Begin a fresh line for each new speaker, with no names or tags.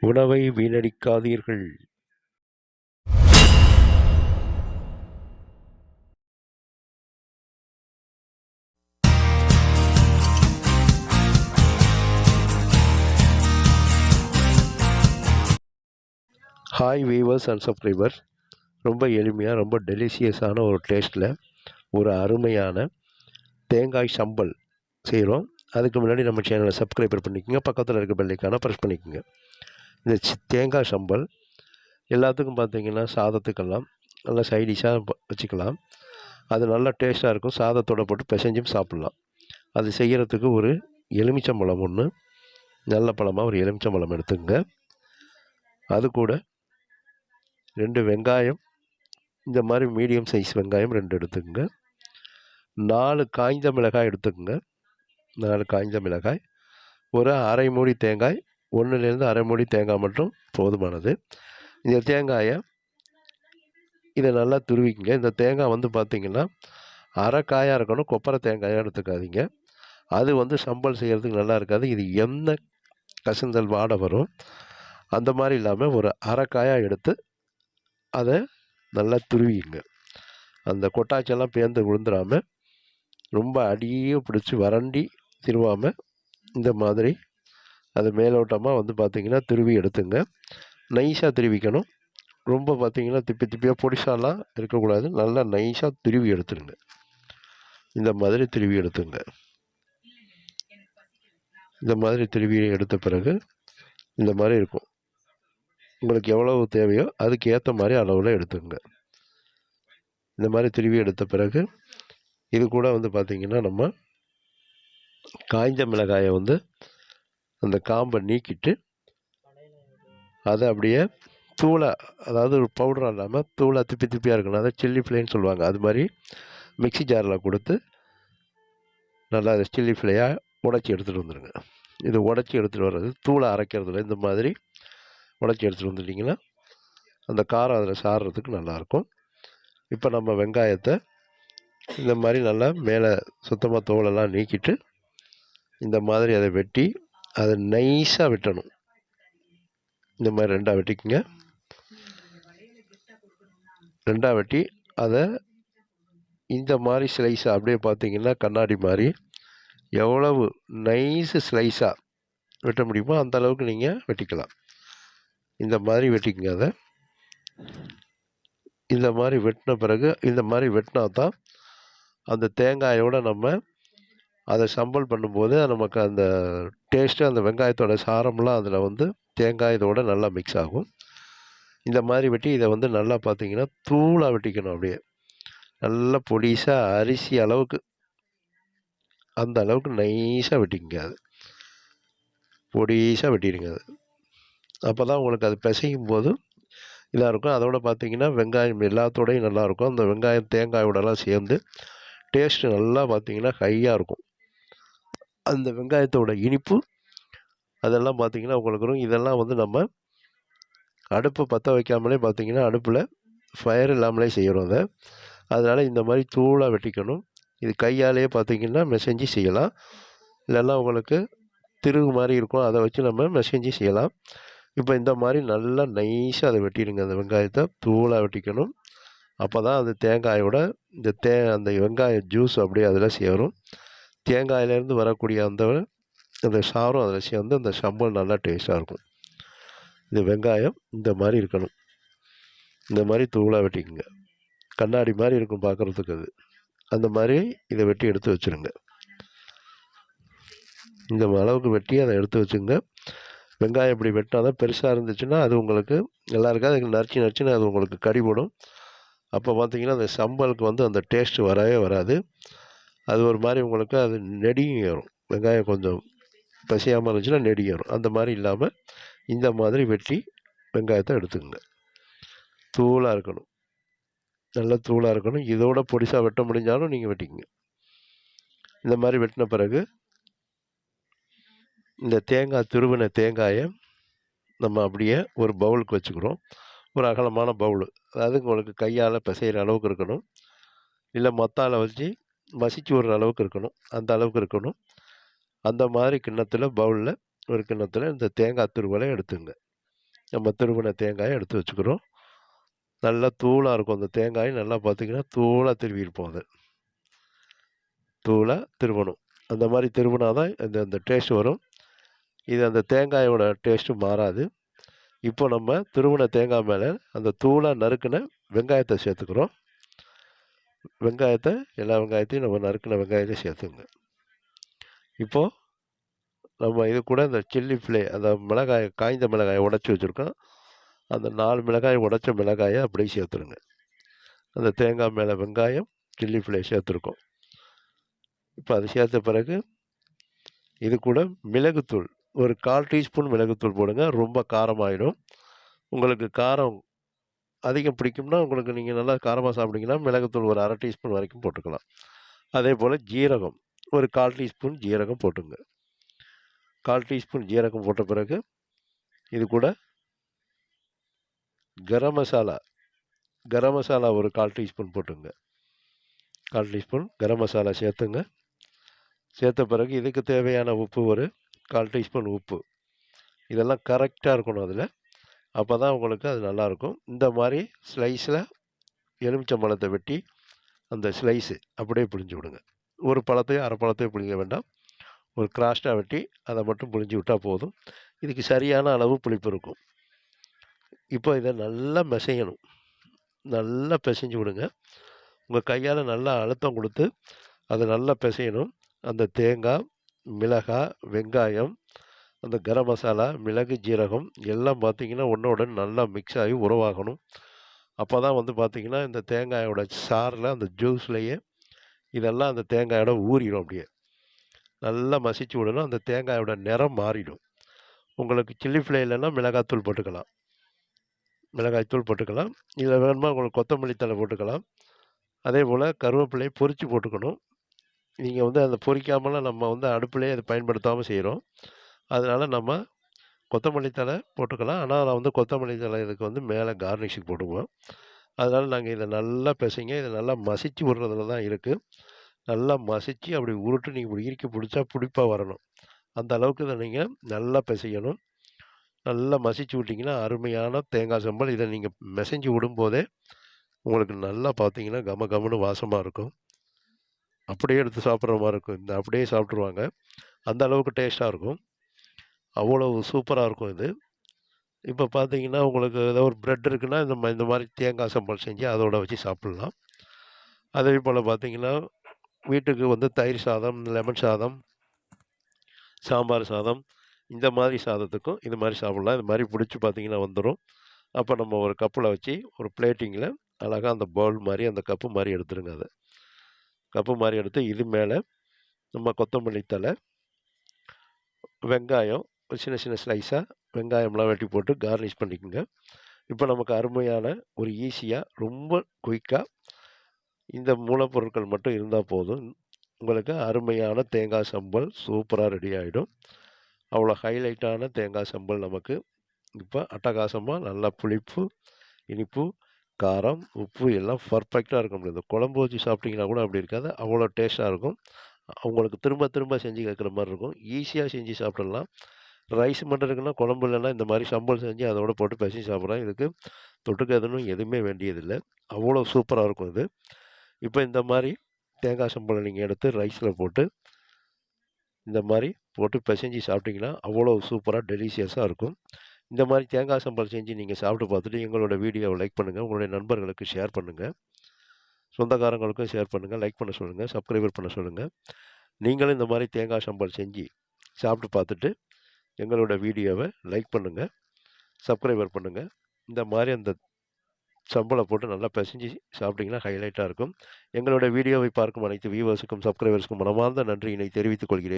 உணவை வீணடிக்காதீர்கள். Hi viewers and subscribers. ரொம்ப எளிமையாக ரொம்ப டெலிஷியஸான ஒரு டேஸ்ட்டில் ஒரு அருமையான தேங்காய் சம்பல் செய்கிறோம். அதுக்கு முன்னாடி நம்ம சேனலை சப்ஸ்கிரைபர் பண்ணிக்கோங்க, பக்கத்தில் இருக்க பெல்லைக்கான ப்ரெஸ் பண்ணிக்கோங்க. இந்த தேங்காய் சம்பல் எல்லாத்துக்கும் பார்த்தீங்கன்னா சாதத்துக்கெல்லாம் நல்லா சைடிஷாக வச்சுக்கலாம். அது நல்லா டேஸ்ட்டாக இருக்கும். சாதத்தோடு போட்டு பிசைஞ்சும் சாப்பிட்லாம். அது செய்கிறதுக்கு ஒரு எலுமிச்சம்பழம் ஒன்று, நல்ல பழமாக ஒரு எலுமிச்சம்பழம் எடுத்துக்கங்க. அது கூட 2 வெங்காயம், இந்த மாதிரி மீடியம் சைஸ் வெங்காயம் 2 எடுத்துக்கங்க. 4 காய்ந்த மிளகாய் எடுத்துக்கங்க. 4 காய்ந்த மிளகாய், ஒரு அரை மூடி தேங்காய், 1லேருந்து அரை மூடி தேங்காய் மட்டும் போதுமானது. இந்த தேங்காயை இதை நல்லா துருவிக்குங்க. இந்த தேங்காய் வந்து பார்த்திங்கன்னா அரை காயாக இருக்கணும், கொப்பரை தேங்காயாக எடுத்துக்காதீங்க. அது சம்பல் செய்கிறதுக்கு நல்லா இருக்காது. இது எண்ணெய் கசந்தல் வாடை வரும். அந்த மாதிரி இல்லாமல் ஒரு அரை காயாக எடுத்து அதை நல்லா துருவிங்க. அந்த கொட்டாச்செல்லாம் பேர்ந்து விழுந்துடாமல் ரொம்ப அடியே பிடிச்சி வறண்டி திருவாமல் இந்த மாதிரி அது மேலோட்டமாக பார்த்திங்கன்னா துருவி எடுத்துங்க. நைஸாக திருவிக்கணும். ரொம்ப பார்த்திங்கன்னா திப்பி திப்பியாக பொடிசாலாம் இருக்கக்கூடாது. நல்லா நைஸாக துருவி எடுத்துருங்க. இந்த மாதிரி துருவி எடுத்துங்க. இந்த மாதிரி துருவி எடுத்த பிறகு இந்த மாதிரி இருக்கும். உங்களுக்கு எவ்வளவு தேவையோ அதுக்கு ஏற்ற மாதிரி அளவில் எடுத்துங்க. இந்த மாதிரி துருவி எடுத்த பிறகு இது கூட பார்த்திங்கன்னா நம்ம காய்ந்த மிளகாயை அந்த காம்பை நீக்கிட்டு அதை அப்படியே தூளை, அதாவது ஒரு பவுடராக இல்லாமல் தூளை திப்பி திப்பியாக இருக்கணும். அதை சில்லி ஃப்ளைன்னு சொல்லுவாங்க. அது மாதிரி மிக்ஸி ஜாரில் கொடுத்து நல்லா அதை சில்லி ஃப்ளையாக உடச்சி எடுத்துகிட்டு வந்துடுங்க. இது உடச்சி எடுத்துகிட்டு வர்றது தூளை அரைக்கிறதுல இந்த மாதிரி உடச்சி எடுத்துகிட்டு வந்துட்டிங்கன்னா அந்த காரம் அதில் சாறுறதுக்கு நல்லாயிருக்கும். இப்போ நம்ம வெங்காயத்தை இந்த மாதிரி நல்லா மேலே சுத்தமாக தோலெல்லாம் நீக்கிட்டு இந்த மாதிரி அதை வெட்டி அதை நைஸாக வெட்டணும். இந்த மாதிரி 2ஆக வெட்டிக்குங்க. 2ஆக வெட்டி அதை இந்த மாதிரி ஸ்லைஸாக அப்படியே பார்த்திங்கன்னா கண்ணாடி மாதிரி எவ்வளவு நைஸு ஸ்லைஸாக வெட்ட முடியுமோ அந்த அளவுக்கு நீங்கள் வெட்டிக்கலாம். இந்த மாதிரி வெட்டிக்குங்க. அதை இந்த மாதிரி வெட்டின பிறகு இந்த மாதிரி வெட்டினா தான் அந்த தேங்காயோடு நம்ம அதை சம்பல் பண்ணும்போது நமக்கு அந்த டேஸ்ட்டு, அந்த வெங்காயத்தோட சாரம்லாம் அதில் தேங்காய் இதோட நல்லா மிக்ஸ் ஆகும். இந்த மாதிரி வெட்டி இதை நல்லா பார்த்திங்கன்னா தூளாக வெட்டிக்கணும். அப்படியே நல்லா பொடிசாக அரிசி அளவுக்கு அந்த அளவுக்கு நைஸாக வெட்டிக்கங்க. அது பொடிசாக வெட்டிடுங்க. அது அப்போ தான் உங்களுக்கு அது பிசையும் போது இதாக இருக்கும். அதோட பார்த்திங்கன்னா வெங்காயம் எல்லாத்தோடையும் நல்லாயிருக்கும். அந்த வெங்காயம் தேங்காயோடலாம் சேர்ந்து டேஸ்ட்டு நல்லா பார்த்திங்கன்னா ஹையாக இருக்கும். அந்த வெங்காயத்தோட இனிப்பு அதெல்லாம் பார்த்திங்கன்னா உங்களுக்கு வரும். இதெல்லாம் நம்ம அடுப்பு பற்ற வைக்காமலே பார்த்திங்கன்னா அடுப்பில் ஃபயர் இல்லாமலே செய்கிறோம் அதை. அதனால் இந்த மாதிரி தூளாக வெட்டிக்கணும். இது கையாலேயே பார்த்திங்கன்னா மெசஞ்சு செய்யலாம். இல்லைன்னா உங்களுக்கு திருகு மாதிரி இருக்கும், அதை வச்சு நம்ம மெசஞ்சு செய்யலாம். இப்போ இந்த மாதிரி நல்லா நைஸாக அதை வெட்டிடுங்க. அந்த வெங்காயத்தை தூளாக வெட்டிக்கணும். அப்போ தான் அந்த தேங்காயோட இந்த அந்த வெங்காய ஜூஸ் அப்படியே அதில் சேரும். தேங்காயிலேருந்து வரக்கூடிய அந்த சாரும் அதில் சேர்ந்து அந்த சம்பல் நல்லா டேஸ்ட்டாக இருக்கும். இந்த வெங்காயம் இந்த மாதிரி இருக்கணும். இந்த மாதிரி தூளாக வெட்டிக்குங்க. கண்ணாடி மாதிரி இருக்கும் பார்க்குறதுக்கு. அது அந்த மாதிரி இதை வெட்டி எடுத்து வச்சுருங்க. இந்த அளவுக்கு வெட்டி அதை எடுத்து வச்சுங்க. வெங்காயம் இப்படி வெட்டினா தான் பெருசாக இருந்துச்சுன்னா அது உங்களுக்கு நல்லா இருக்காது. அதுக்கு நறுச்சுன்னு அது உங்களுக்கு கடிபடும். அப்போ பார்த்திங்கன்னா அந்த சம்பலுக்கு அந்த டேஸ்ட்டு வரவே வராது. அது ஒரு மாதிரி உங்களுக்கு அது நெடியும் ஏறும். வெங்காயம் கொஞ்சம் பசியாமல் இருந்துச்சுன்னா நெடியும் ஏறும். அந்த மாதிரி இல்லாமல் இந்த மாதிரி வெட்டி வெங்காயத்தை எடுத்துக்கங்க. தூளாக இருக்கணும், நல்லா தூளாக இருக்கணும். இதோட பொடிசாக வெட்ட முடிஞ்சாலும் நீங்கள் வெட்டிக்கங்க. இந்த மாதிரி வெட்டின பிறகு இந்த துருவின தேங்காயை நம்ம அப்படியே ஒரு பவுலுக்கு வச்சுக்கிறோம். ஒரு அகலமான பவுலு, அதாவது உங்களுக்கு கையால் பிசைகிற அளவுக்கு இருக்கணும். இல்லை மத்தால் வச்சு மசிச்சு விடுற அளவுக்கு இருக்கணும். அந்த அளவுக்கு இருக்கணும். அந்த மாதிரி கிண்ணத்தில், பவுலில் ஒரு கிண்ணத்தில் இந்த தேங்காய் துருவலை எடுத்துங்க. நம்ம திருவின தேங்காயை எடுத்து வச்சுக்கிறோம். நல்லா தூளாக இருக்கும் அந்த தேங்காய். நல்லா பார்த்தீங்கன்னா தூளாக திருவியிருப்போம் அது. தூளாக திருவணும். அந்த மாதிரி திருவினா தான் அந்த டேஸ்ட் வரும். இது அந்த தேங்காயோட டேஸ்ட்டும் மாறாது. இப்போ நம்ம திருவின தேங்காய் மேலே அந்த தூளாக நறுக்கின வெங்காயத்தை சேர்த்துக்கிறோம். வெங்காயத்தை எல்லா வெங்காயத்தையும் நம்ம நறுக்கின வெங்காயத்தை சேர்த்துங்க. இப்போது நம்ம இது கூட இந்த சில்லி ஃப்ளே அந்த மிளகாய் காய்ந்த மிளகாயை உடச்சி வச்சுருக்கோம். அந்த 4 மிளகாய் உடைச்ச மிளகாயை அப்படியே சேர்த்துருங்க. அந்த தேங்காய் மேலே வெங்காயம் சில்லி ஃப்ளே சேர்த்துருக்கோம். இப்போ அது சேர்த்த பிறகு இது கூட மிளகுத்தூள் ஒரு 1/4 டீஸ்பூன் மிளகுத்தூள் போடுங்க. ரொம்ப காரமாயிடும். உங்களுக்கு காரம் அதிகம் பிடிக்கும்னா உங்களுக்கு நீங்கள் நல்லா காரமாக சாப்பிட்டீங்கன்னா மிளகுத்தூள் ஒரு 1/2 டீஸ்பூன் வரைக்கும் போட்டுக்கலாம். அதே போல் ஜீரகம் ஒரு 1/4 டீஸ்பூன் ஜீரகம் போட்டுங்க. 1/4 டீஸ்பூன் ஜீரகம் போட்ட பிறகு இது கூட கரம் மசாலா ஒரு 1/4 டீஸ்பூன் போட்டுங்க. 1/4 டீஸ்பூன் கரம் மசாலா சேர்த்துங்க. சேர்த்த பிறகு இதுக்கு தேவையான உப்பு ஒரு 1/4 டீஸ்பூன் உப்பு. இதெல்லாம் கரெக்டாக இருக்கணும் அதில். அப்போ தான் உங்களுக்கு அது நல்லாயிருக்கும். இந்த மாதிரி ஸ்லைஸில் எலுமிச்சம்பழத்தை வெட்டி அந்த ஸ்லைஸு அப்படியே பிழிஞ்சு விடுங்க. ஒரு பழத்தையும் அரை பழத்தையும் பிழிங்க வேண்டாம். ஒரு கிராஸ்டாக வெட்டி அதை மட்டும் பிழிஞ்சு விட்டால் போதும். இதுக்கு சரியான அளவு புளிப்பு இருக்கும். இப்போ இதை நல்லா பிசையணும். நல்லா பிசைஞ்சு விடுங்க. உங்கள் கையால் நல்லா அழுத்தம் கொடுத்து அதை நல்லா பிசையணும். அந்த தேங்காய், மிளகாய், வெங்காயம், அந்த கரம் மசாலா, மிளகு, ஜீரகம் எல்லாம் பார்த்திங்கன்னா ஒன்றோட நல்லா மிக்ஸ் ஆகி உருவாகணும். அப்போ தான் வந்து பார்த்திங்கன்னா இந்த தேங்காயோட சாறில் அந்த ஜூஸ்லேயே இதெல்லாம் அந்த தேங்காயோட ஊறிடும். அப்படியே நல்லா மசிச்சு விடணும். அந்த தேங்காயோட நிறம் மாறிடும். உங்களுக்கு சில்லி ஃப்ளே இல்லைன்னா மிளகாய்த்தூள் போட்டுக்கலாம். இதில் வேணுமா உங்களுக்கு கொத்தமல்லி தழை போட்டுக்கலாம். அதே போல் கருவேப்பிலையை பொரித்து போட்டுக்கணும். நீங்கள் வந்து அதை பொரிக்காமலாம் நம்ம வந்து அடுப்புலேயே அதை பயன்படுத்தாமல் செய்கிறோம். அதனால் நம்ம கொத்தமல்லி தழை போட்டுக்கலாம். ஆனால் நான் வந்து கொத்தமல்லி தழை இதுக்கு வந்து மேலே கார்னிஷுக்கு போட்டுக்குவோம். அதனால் நாங்கள் இதை நல்லா பிசைங்க. இதை நல்லா மசிச்சு விடுறதுல தான் இருக்குது. நல்லா மசிச்சு அப்படி உருட்டு நீங்கள் இப்படி இறுக்கி பிடிச்சா பிடிப்பாக வரணும். அந்த அளவுக்கு இதை நீங்கள் நல்லா பிசையணும். நல்லா மசிச்சு விட்டிங்கன்னா அருமையான தேங்காய் சம்பல். இதை நீங்கள் மெசைஞ்சு விடும்போதே உங்களுக்கு நல்லா பார்த்தீங்கன்னா கம கமன்னு வாசமாக இருக்கும். அப்படியே எடுத்து சாப்பிட்ற மாதிரி இருக்கும். இந்த அப்படியே சாப்பிட்ருவாங்க. அந்த அளவுக்கு டேஸ்ட்டாக இருக்கும். அவ்வளவு சூப்பராக இருக்கும் இது. இப்போ பார்த்தீங்கன்னா உங்களுக்கு ஏதோ ஒரு பிரெட் இருக்குன்னா இந்த மாதிரி தேங்காய் சம்பல் செஞ்சு அதோட வச்சு சாப்பிட்லாம். அதே போல் பார்த்தீங்கன்னா வீட்டுக்கு வந்து தயிர் சாதம், லெமன் சாதம், சாம்பார் சாதம் இந்த மாதிரி சாதத்துக்கும் இது மாதிரி சாப்பிட்லாம். இது மாதிரி பிடிச்சி பார்த்தீங்கன்னா வந்துடும். அப்போ நம்ம ஒரு கப்பில் வச்சு ஒரு பிளேட்டிங்கில் அழகாக அந்த பவுல் மாதிரி அந்த கப்பு மாதிரி எடுத்துருங்க. அதை கப்பு மாதிரி எடுத்து இது மேலே நம்ம கொத்தமல்லி தழை, வெங்காயம் ஒரு சின்ன சின்ன ஸ்லைஸாக வெங்காயம்லாம் வெட்டி போட்டு கார்னிஷ் பண்ணிக்கோங்க. இப்போ நமக்கு அருமையான ஒரு ஈஸியாக ரொம்ப குயிக்காக இந்த மூலப்பொருட்கள் மட்டும் இருந்தால் போதும். உங்களுக்கு அருமையான தேங்காய் சம்பல் சூப்பராக ரெடி ஆகிடும். அவ்வளோ ஹைலைட்டான தேங்காய் சம்பல் நமக்கு இப்போ அட்டகாசமாக நல்லா புளிப்பு, இனிப்பு, காரம், உப்பு எல்லாம் பர்ஃபெக்டாக இருக்க முடியாது. குழம்பு வச்சு சாப்பிட்டிங்கன்னா கூட அப்படி இருக்காது. அவ்வளோ டேஸ்ட்டாக இருக்கும். உங்களுக்கு திரும்ப திரும்ப செஞ்சு கேட்குற மாதிரி இருக்கும். ஈஸியாக செஞ்சு சாப்பிட்றலாம். ரைஸ் மட்டும் இருக்குன்னா குழம்பு இல்லைன்னா இந்த மாதிரி சம்பல் செஞ்சு அதோட போட்டு பிசைஞ்சு சாப்பிட்றோம். இதுக்கு தொட்டுக்க எதுவுமே வேண்டியதில்லை. அவ்வளோ சூப்பராக இருக்கும் இது. இப்போ இந்த மாதிரி தேங்காய் சம்பளை நீங்கள் எடுத்து ரைஸில் போட்டு இந்த மாதிரி போட்டு பிசைஞ்சு சாப்பிட்டிங்கன்னா அவ்வளோ சூப்பராக டெலிஷியஸாக இருக்கும். இந்த மாதிரி தேங்காய் சம்பல் செஞ்சு நீங்கள் சாப்பிட்டு பார்த்துட்டு எங்களோட வீடியோவை லைக் பண்ணுங்கள். உங்களுடைய நண்பர்களுக்கு ஷேர் பண்ணுங்கள். சொந்தக்காரங்களுக்கும் ஷேர் பண்ணுங்கள். லைக் பண்ண சொல்லுங்கள். சப்ஸ்கிரைபர் பண்ண சொல்லுங்கள். நீங்களும் இந்த மாதிரி தேங்காய் சம்பல் செஞ்சு சாப்பிட்டு பார்த்துட்டு எங்களோட வீடியோவை லைக் பண்ணுங்கள், சப்ஸ்கிரைபர் பண்ணுங்கள். இந்த மாதிரி அந்த சம்பளை போட்டு நல்லா பிசைஞ்சு சாப்பிட்டிங்கன்னா ஹைலைட்டாக இருக்கும். எங்களோட வீடியோவை பார்க்கும் அனைத்து வியூவர்ஸுக்கும் சப்ஸ்கிரைபர்ஸுக்கும் மனமார்ந்த நன்றியினை தெரிவித்துக் கொள்கிறேன்.